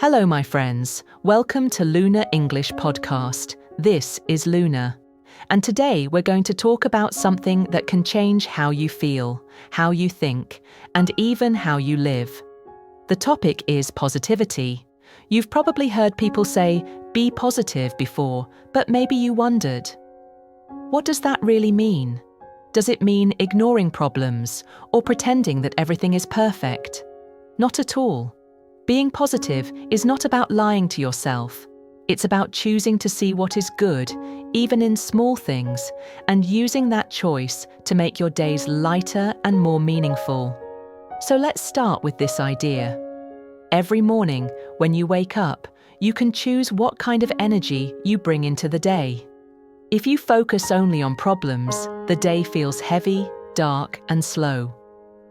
Hello, my friends. Welcome to Luna English Podcast. This is Luna. And today we're going to talk about something that can change how you feel, how you think, and even how you live. The topic is positivity. You've probably heard people say, "Be positive" before, but maybe you wondered, what does that really mean? Does it mean ignoring problems or pretending that everything is perfect? Not at all. Being positive is not about lying to yourself. It's about choosing to see what is good, even in small things, and using that choice to make your days lighter and more meaningful. So let's start with this idea. Every morning, when you wake up, you can choose what kind of energy you bring into the day. If you focus only on problems, the day feels heavy, dark, and slow.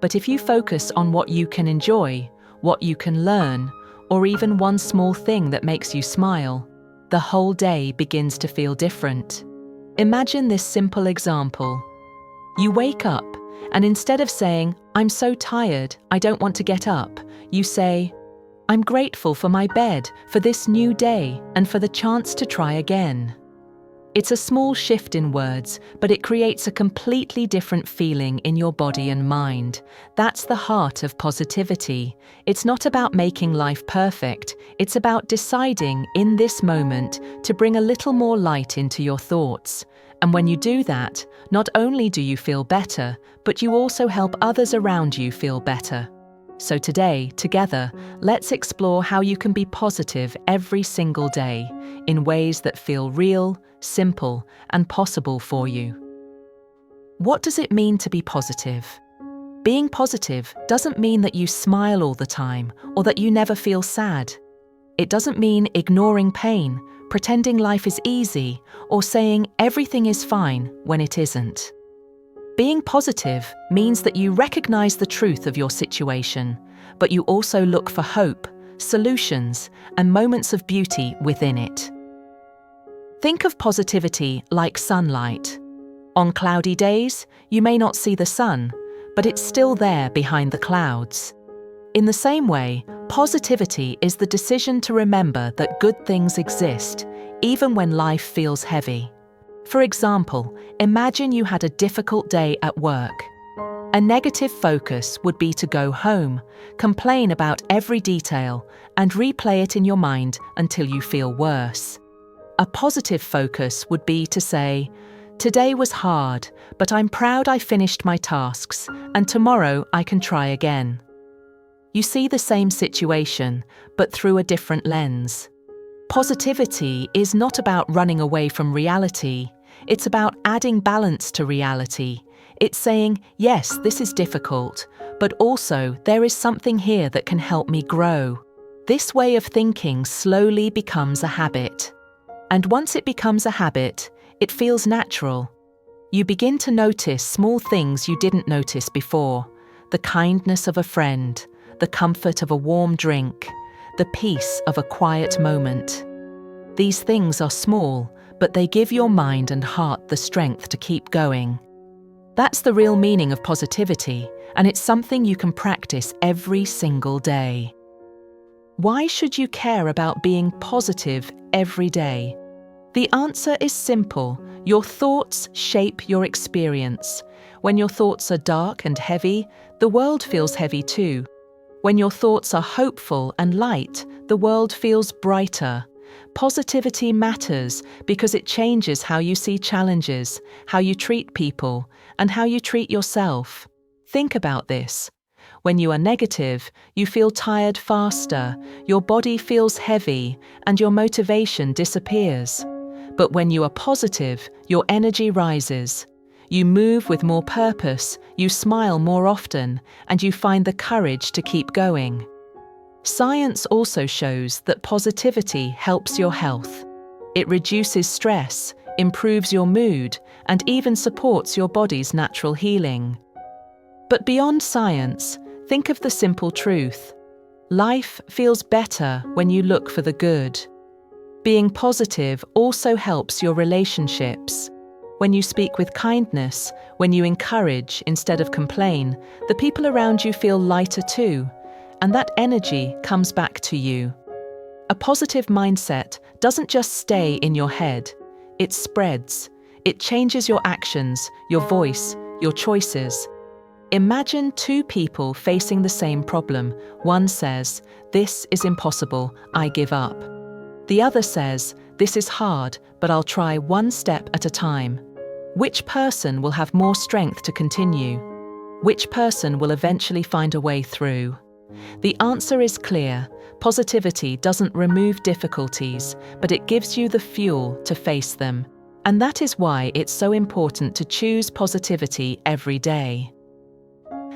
But if you focus on what you can enjoy, what you can learn, or even one small thing that makes you smile, the whole day begins to feel different. Imagine this simple example. You wake up, and instead of saying, "I'm so tired, I don't want to get up," you say, "I'm grateful for my bed, for this new day, and for the chance to try again." It's a small shift in words, but it creates a completely different feeling in your body and mind. That's the heart of positivity. It's not about making life perfect. It's about deciding in this moment to bring a little more light into your thoughts. And when you do that, not only do you feel better, but you also help others around you feel better. So today, together, let's explore how you can be positive every single day in ways that feel real, simple, and possible for you. What does it mean to be positive? Being positive doesn't mean that you smile all the time or that you never feel sad. It doesn't mean ignoring pain, pretending life is easy, or saying everything is fine when it isn't. Being positive means that you recognize the truth of your situation, but you also look for hope, solutions, and moments of beauty within it. Think of positivity like sunlight. On cloudy days, you may not see the sun, but it's still there behind the clouds. In the same way, positivity is the decision to remember that good things exist, even when life feels heavy. For example, imagine you had a difficult day at work. A negative focus would be to go home, complain about every detail, and replay it in your mind until you feel worse. A positive focus would be to say, "Today was hard, but I'm proud I finished my tasks, and tomorrow I can try again." You see the same situation, but through a different lens. Positivity is not about running away from reality. It's about adding balance to reality. It's saying, yes, this is difficult, but also there is something here that can help me grow. This way of thinking slowly becomes a habit. And once it becomes a habit, it feels natural. You begin to notice small things you didn't notice before. The kindness of a friend, the comfort of a warm drink, the peace of a quiet moment. These things are small, but they give your mind and heart the strength to keep going. That's the real meaning of positivity, and it's something you can practice every single day. Why should you care about being positive every day? The answer is simple. Your thoughts shape your experience. When your thoughts are dark and heavy, the world feels heavy too. When your thoughts are hopeful and light, the world feels brighter. Positivity matters because it changes how you see challenges, how you treat people, and how you treat yourself. Think about this. When you are negative, you feel tired faster, your body feels heavy, and your motivation disappears. But when you are positive, your energy rises. You move with more purpose, you smile more often, and you find the courage to keep going. Science also shows that positivity helps your health. It reduces stress, improves your mood, and even supports your body's natural healing. But beyond science, think of the simple truth. Life feels better when you look for the good. Being positive also helps your relationships. When you speak with kindness, when you encourage instead of complain, the people around you feel lighter too, and that energy comes back to you. A positive mindset doesn't just stay in your head, it spreads. It changes your actions, your voice, your choices. Imagine two people facing the same problem. One says, "This is impossible, I give up." The other says, "This is hard, but I'll try one step at a time." Which person will have more strength to continue? Which person will eventually find a way through? The answer is clear. Positivity doesn't remove difficulties, but it gives you the fuel to face them. And that is why it's so important to choose positivity every day.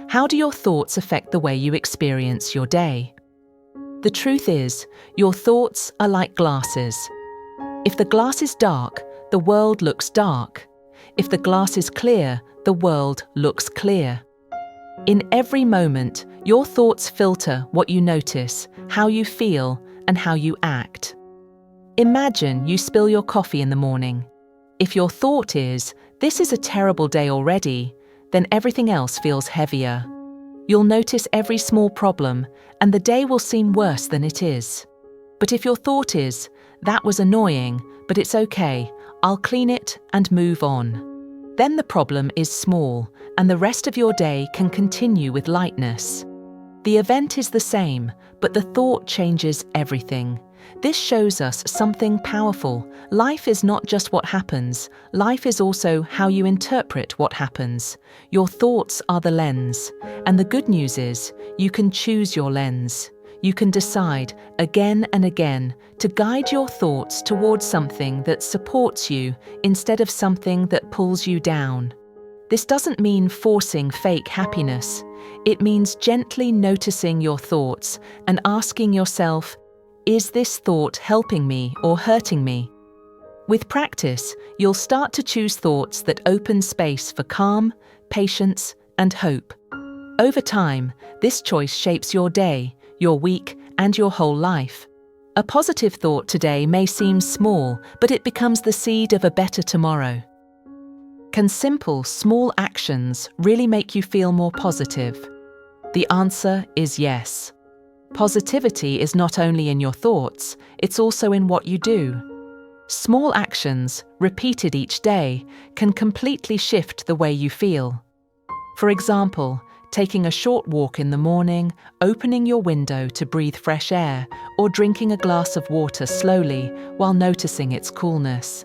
How do your thoughts affect the way you experience your day? The truth is, your thoughts are like glasses. If the glass is dark, the world looks dark. If the glass is clear, the world looks clear. In every moment, your thoughts filter what you notice, how you feel, and how you act. Imagine you spill your coffee in the morning. If your thought is, "This is a terrible day already," then everything else feels heavier. You'll notice every small problem, and the day will seem worse than it is. But if your thought is, "That was annoying, but it's okay, I'll clean it and move on," then the problem is small, and the rest of your day can continue with lightness. The event is the same, but the thought changes everything. This shows us something powerful. Life is not just what happens. Life is also how you interpret what happens. Your thoughts are the lens. And the good news is, you can choose your lens. You can decide, again and again, to guide your thoughts towards something that supports you instead of something that pulls you down. This doesn't mean forcing fake happiness. It means gently noticing your thoughts and asking yourself, is this thought helping me or hurting me? With practice, you'll start to choose thoughts that open space for calm, patience, and hope. Over time, this choice shapes your day, your week, and your whole life. A positive thought today may seem small, but it becomes the seed of a better tomorrow. Can simple, small actions really make you feel more positive? The answer is yes. Positivity is not only in your thoughts, it's also in what you do. Small actions, repeated each day, can completely shift the way you feel. For example, taking a short walk in the morning, opening your window to breathe fresh air, or drinking a glass of water slowly while noticing its coolness.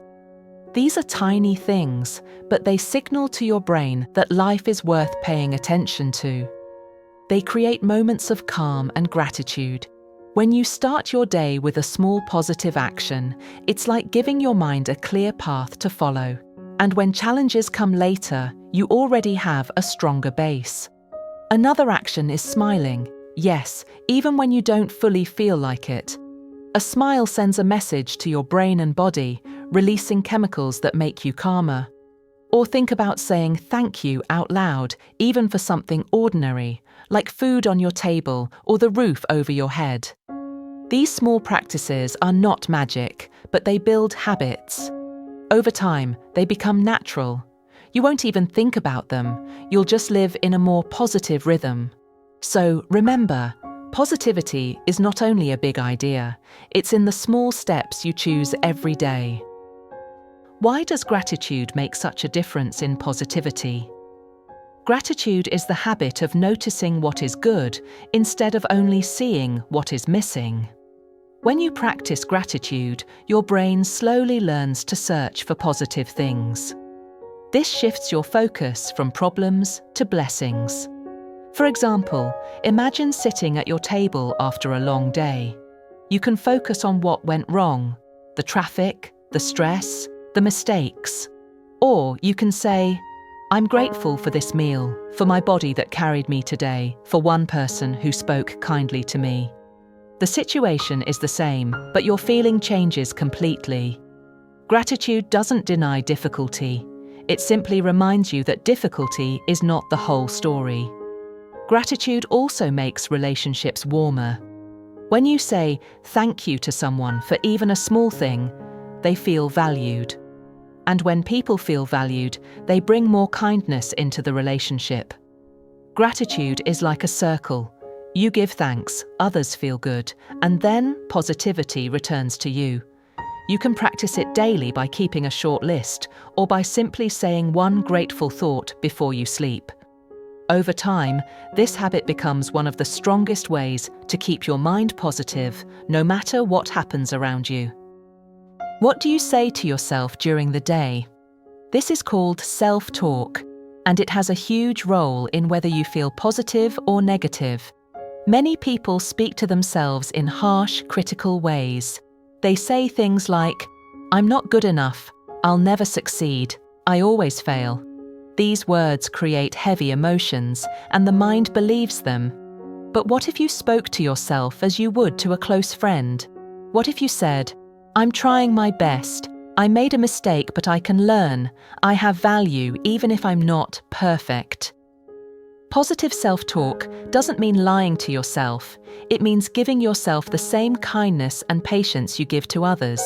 These are tiny things, but they signal to your brain that life is worth paying attention to. They create moments of calm and gratitude. When you start your day with a small positive action, it's like giving your mind a clear path to follow. And when challenges come later, you already have a stronger base. Another action is smiling. Yes, even when you don't fully feel like it. A smile sends a message to your brain and body, releasing chemicals that make you calmer. Or think about saying thank you out loud, even for something ordinary, like food on your table or the roof over your head. These small practices are not magic, but they build habits. Over time, they become natural. You won't even think about them. You'll just live in a more positive rhythm. So remember, positivity is not only a big idea, it's in the small steps you choose every day. Why does gratitude make such a difference in positivity? Gratitude is the habit of noticing what is good instead of only seeing what is missing. When you practice gratitude, your brain slowly learns to search for positive things. This shifts your focus from problems to blessings. For example, imagine sitting at your table after a long day. You can focus on what went wrong, the traffic, the stress, the mistakes. Or you can say, I'm grateful for this meal, for my body that carried me today, for one person who spoke kindly to me. The situation is the same, but your feeling changes completely. Gratitude doesn't deny difficulty. It simply reminds you that difficulty is not the whole story. Gratitude also makes relationships warmer. When you say thank you to someone for even a small thing, they feel valued. And when people feel valued, they bring more kindness into the relationship. Gratitude is like a circle. You give thanks, others feel good, and then positivity returns to you. You can practice it daily by keeping a short list or by simply saying one grateful thought before you sleep. Over time, this habit becomes one of the strongest ways to keep your mind positive, no matter what happens around you. What do you say to yourself during the day? This is called self-talk, and it has a huge role in whether you feel positive or negative. Many people speak to themselves in harsh, critical ways. They say things like, "I'm not good enough, I'll never succeed, I always fail." These words create heavy emotions, and the mind believes them. But what if you spoke to yourself as you would to a close friend? What if you said, "I'm trying my best, I made a mistake but I can learn, I have value even if I'm not perfect"? Positive self-talk doesn't mean lying to yourself. It means giving yourself the same kindness and patience you give to others.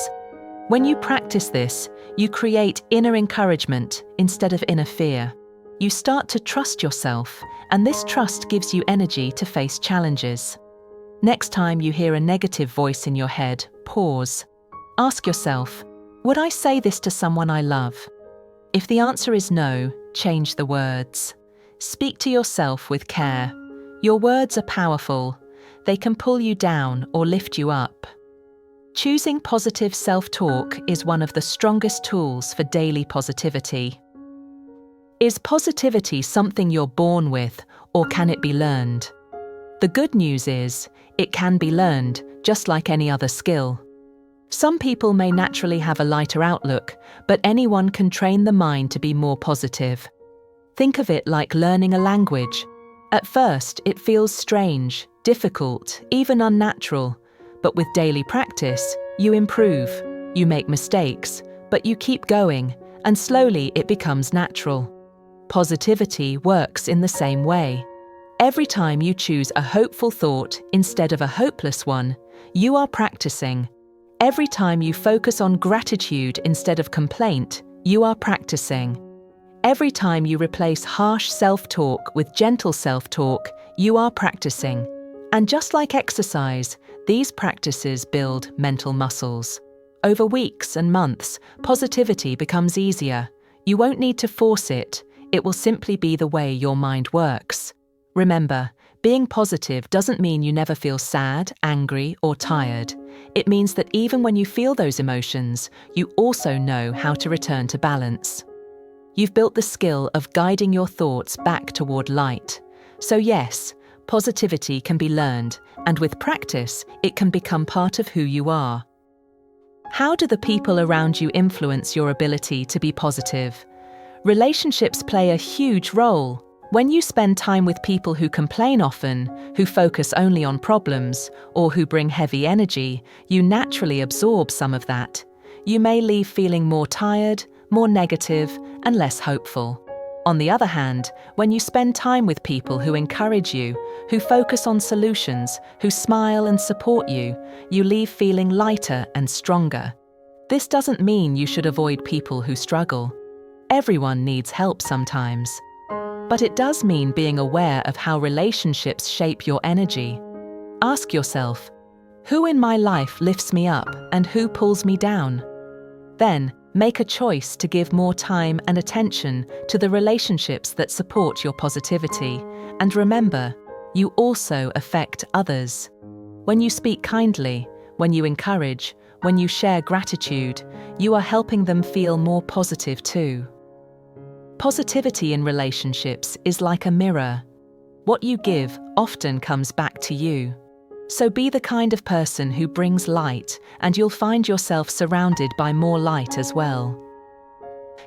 When you practice this, you create inner encouragement instead of inner fear. You start to trust yourself, and this trust gives you energy to face challenges. Next time you hear a negative voice in your head, pause. Ask yourself, would I say this to someone I love? If the answer is no, change the words. Speak to yourself with care. Your words are powerful. They can pull you down or lift you up. Choosing positive self-talk is one of the strongest tools for daily positivity. Is positivity something you're born with, or can it be learned? The good news is, it can be learned, just like any other skill. Some people may naturally have a lighter outlook, but anyone can train the mind to be more positive. Think of it like learning a language. At first, it feels strange, difficult, even unnatural. But with daily practice, you improve. You make mistakes, but you keep going, and slowly it becomes natural. Positivity works in the same way. Every time you choose a hopeful thought instead of a hopeless one, you are practicing. Every time you focus on gratitude instead of complaint, you are practicing. Every time you replace harsh self-talk with gentle self-talk, you are practicing. And just like exercise, these practices build mental muscles. Over weeks and months, positivity becomes easier. You won't need to force it. It will simply be the way your mind works. Remember, being positive doesn't mean you never feel sad, angry, or tired. It means that even when you feel those emotions, you also know how to return to balance. You've built the skill of guiding your thoughts back toward light. So yes, positivity can be learned, and with practice, it can become part of who you are. How do the people around you influence your ability to be positive? Relationships play a huge role. When you spend time with people who complain often, who focus only on problems, or who bring heavy energy, you naturally absorb some of that. You may leave feeling more tired, more negative, and less hopeful. On the other hand, when you spend time with people who encourage you, who focus on solutions, who smile and support you, you leave feeling lighter and stronger. This doesn't mean you should avoid people who struggle. Everyone needs help sometimes. But it does mean being aware of how relationships shape your energy. Ask yourself, who in my life lifts me up and who pulls me down? Then, make a choice to give more time and attention to the relationships that support your positivity. And remember, you also affect others. When you speak kindly, when you encourage, when you share gratitude, you are helping them feel more positive too. Positivity in relationships is like a mirror. What you give often comes back to you. So be the kind of person who brings light, and you'll find yourself surrounded by more light as well.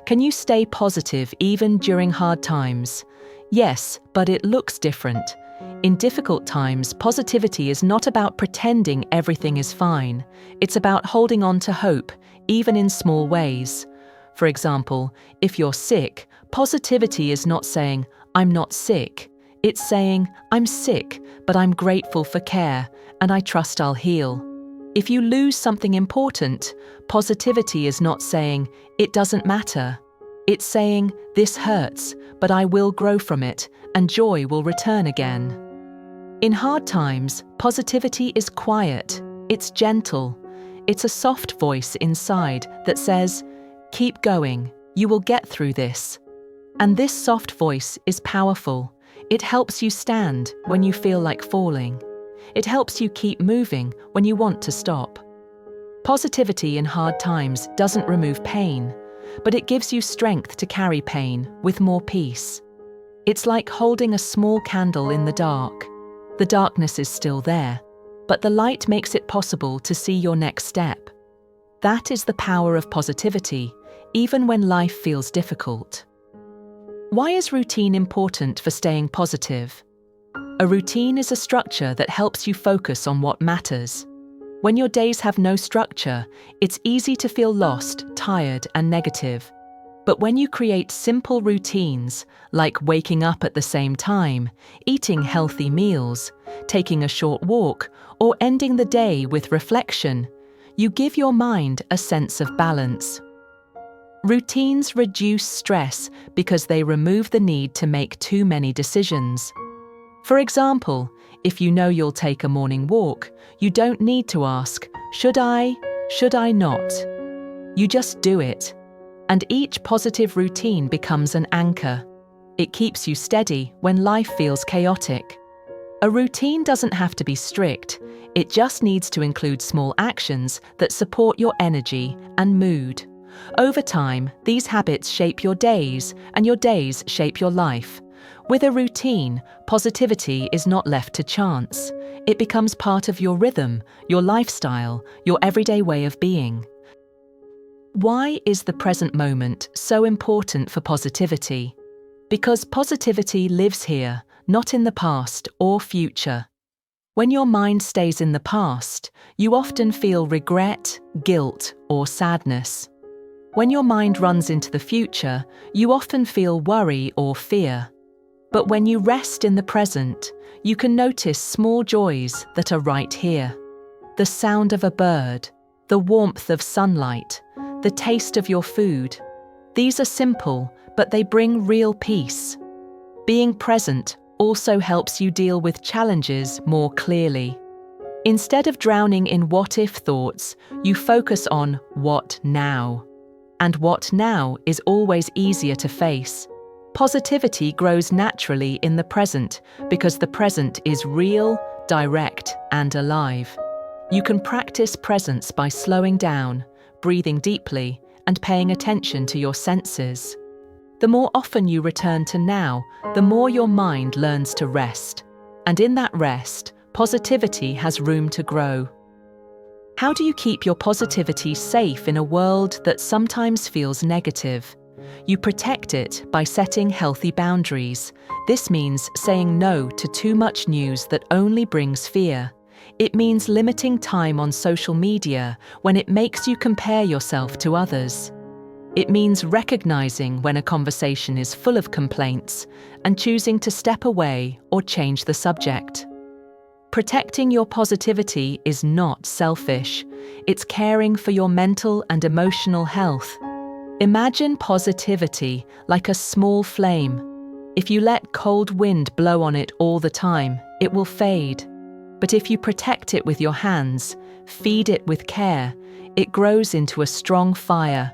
Can you stay positive even during hard times? Yes, but it looks different. In difficult times, positivity is not about pretending everything is fine. It's about holding on to hope, even in small ways. For example, if you're sick, positivity is not saying, "I'm not sick." It's saying, "I'm sick, but I'm grateful for care, and I trust I'll heal." If you lose something important, positivity is not saying, "It doesn't matter." It's saying, "This hurts, but I will grow from it, and joy will return again." In hard times, positivity is quiet, it's gentle, it's a soft voice inside that says, "Keep going, you will get through this." And this soft voice is powerful. It helps you stand when you feel like falling. It helps you keep moving when you want to stop. Positivity in hard times doesn't remove pain, but it gives you strength to carry pain with more peace. It's like holding a small candle in the dark. The darkness is still there, but the light makes it possible to see your next step. That is the power of positivity, even when life feels difficult. Why is routine important for staying positive? A routine is a structure that helps you focus on what matters. When your days have no structure, it's easy to feel lost, tired, and negative. But when you create simple routines, like waking up at the same time, eating healthy meals, taking a short walk, or ending the day with reflection, you give your mind a sense of balance. Routines reduce stress because they remove the need to make too many decisions. For example, if you know you'll take a morning walk, you don't need to ask, should I not? You just do it. And each positive routine becomes an anchor. It keeps you steady when life feels chaotic. A routine doesn't have to be strict. It just needs to include small actions that support your energy and mood. Over time, these habits shape your days, and your days shape your life. With a routine, positivity is not left to chance. It becomes part of your rhythm, your lifestyle, your everyday way of being. Why is the present moment so important for positivity? Because positivity lives here, not in the past or future. When your mind stays in the past, you often feel regret, guilt, or sadness. When your mind runs into the future, you often feel worry or fear. But when you rest in the present, you can notice small joys that are right here. The sound of a bird, the warmth of sunlight, the taste of your food. These are simple, but they bring real peace. Being present also helps you deal with challenges more clearly. Instead of drowning in what-if thoughts, you focus on what now. And what now is always easier to face. Positivity grows naturally in the present because the present is real, direct, and alive. You can practice presence by slowing down, breathing deeply, and paying attention to your senses. The more often you return to now, the more your mind learns to rest. And in that rest, positivity has room to grow. How do you keep your positivity safe in a world that sometimes feels negative? You protect it by setting healthy boundaries. This means saying no to too much news that only brings fear. It means limiting time on social media when it makes you compare yourself to others. It means recognizing when a conversation is full of complaints and choosing to step away or change the subject. Protecting your positivity is not selfish. It's caring for your mental and emotional health. Imagine positivity like a small flame. If you let cold wind blow on it all the time, it will fade. But if you protect it with your hands, feed it with care, it grows into a strong fire.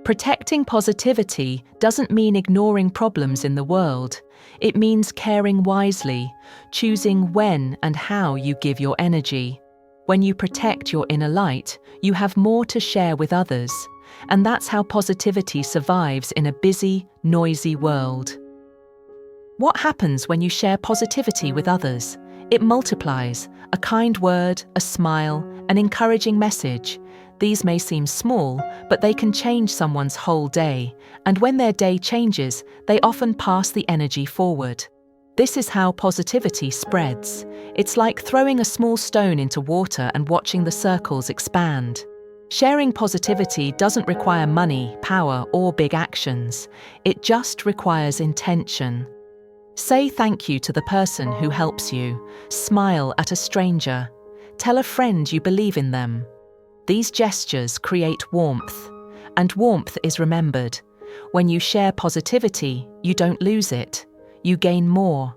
Protecting positivity doesn't mean ignoring problems in the world. It means caring wisely, choosing when and how you give your energy. When you protect your inner light, you have more to share with others. And that's how positivity survives in a busy, noisy world. What happens when you share positivity with others? It multiplies. A kind word, a smile, an encouraging message. These may seem small, but they can change someone's whole day. And when their day changes, they often pass the energy forward. This is how positivity spreads. It's like throwing a small stone into water and watching the circles expand. Sharing positivity doesn't require money, power, or big actions. It just requires intention. Say thank you to the person who helps you. Smile at a stranger. Tell a friend you believe in them. These gestures create warmth, and warmth is remembered. When you share positivity, you don't lose it. You gain more.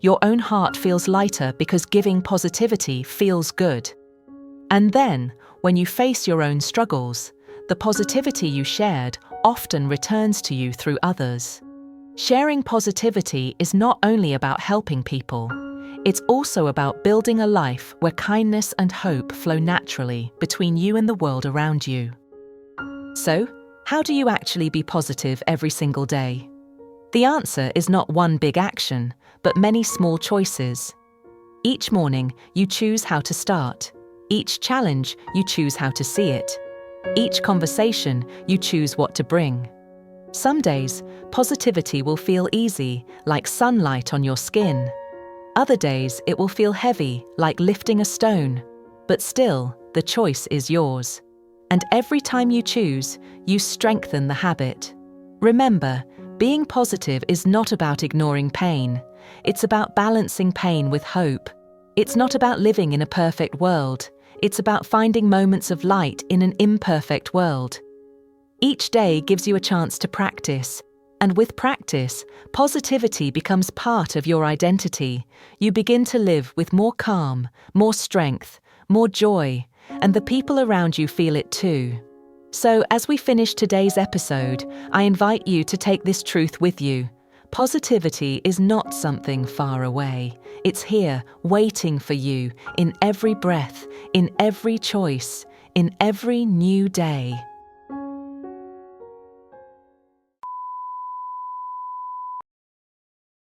Your own heart feels lighter because giving positivity feels good. And then, when you face your own struggles, the positivity you shared often returns to you through others. Sharing positivity is not only about helping people, it's also about building a life where kindness and hope flow naturally between you and the world around you. So, how do you actually be positive every single day? The answer is not one big action, but many small choices. Each morning, you choose how to start. Each challenge, you choose how to see it. Each conversation, you choose what to bring. Some days, positivity will feel easy, like sunlight on your skin. Other days, it will feel heavy, like lifting a stone. But still, the choice is yours. And every time you choose, you strengthen the habit. Remember, being positive is not about ignoring pain. It's about balancing pain with hope. It's not about living in a perfect world. It's about finding moments of light in an imperfect world. Each day gives you a chance to practice. And with practice, positivity becomes part of your identity. You begin to live with more calm, more strength, more joy, and the people around you feel it too. So, as we finish today's episode, I invite you to take this truth with you. Positivity is not something far away. It's here, waiting for you, in every breath, in every choice, in every new day.